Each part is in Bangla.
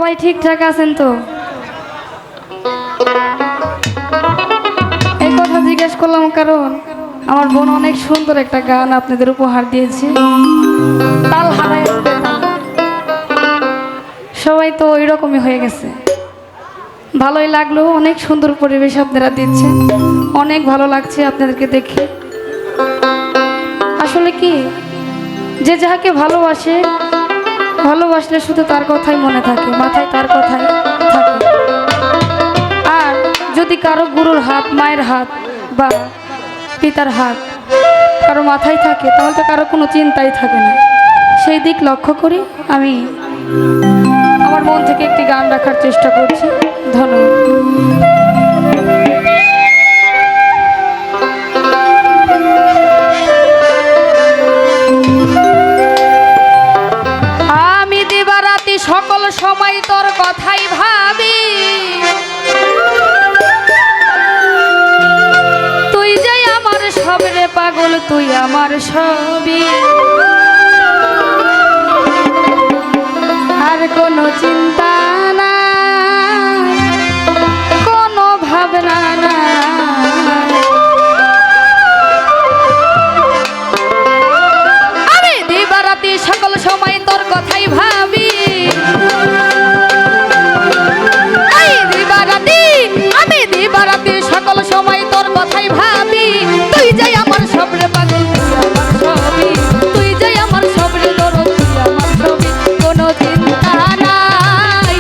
সবাই ঠিকঠাক আছেন তো? এই কথা জিজ্ঞেস করলাম কারণ আমার বোন অনেক সুন্দর একটা গান আপনাদের উপহার দিয়েছে, তাল হারায় বেতাল। সবাই তো ওই রকমই হয়ে গেছে। ভালোই লাগলো, অনেক সুন্দর পরিবেশ আপনারা দিচ্ছেন, অনেক ভালো লাগছে আপনাদেরকে দেখে। আসলে কি, যে যাহাকে ভালোবাসে, ভালোবাসলে শুধু তার কথাই মনে থাকে, মাথায় তার কথাই থাকে। আর যদি কারো গুরুর হাত, মায়ের হাত বা পিতার হাত কারো মাথায় থাকে, তাহলে তো কারো কোনো চিন্তাই থাকে না। সেই দিক লক্ষ্য করি আমি আমার মন থেকে একটি গান রাখার চেষ্টা করছি। ধন্যবাদ। আমি দিবারাতি সকল সময় তোর কথাই ভাবি, তুই যে আমার সবরে পাগল, তুই আমার সবই। আর কোনো চিন্তা না, কোনো ভাবনা না, আমি দিবারাতি সকল সময় তোর কথাই ভাবি। আমি দিবারাতি সকল সময় তোর কথাই ভাবি, তুই যাই আমার সবরে পাগল, তুই আমার সবই। তুই যাই আমার সবরে দরদ, তুই আমার সবই। কোনো চিন্তা নাই,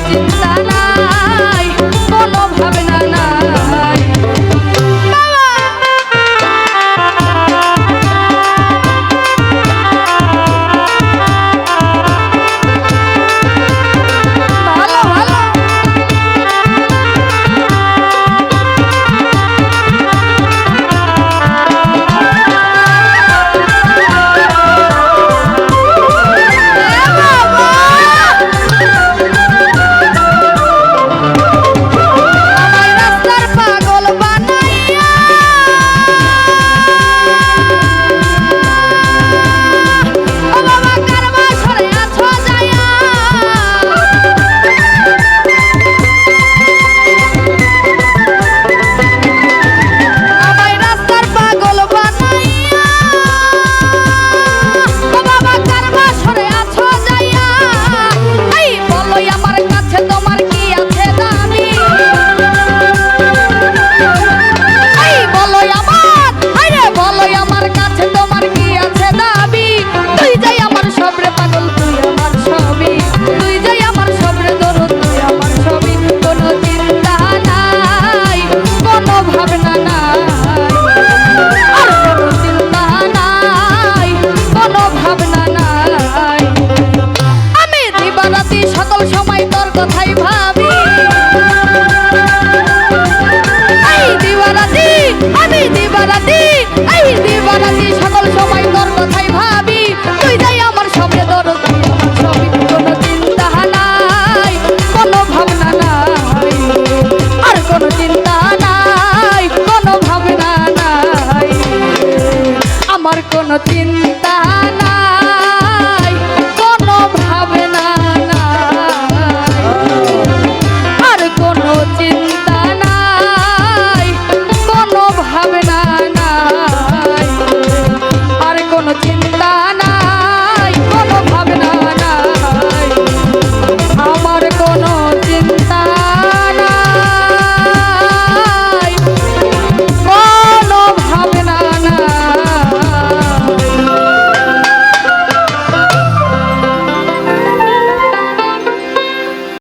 চিন্তা নাই, কোনো ভাবনা নাই। ভালো ভালো কথাই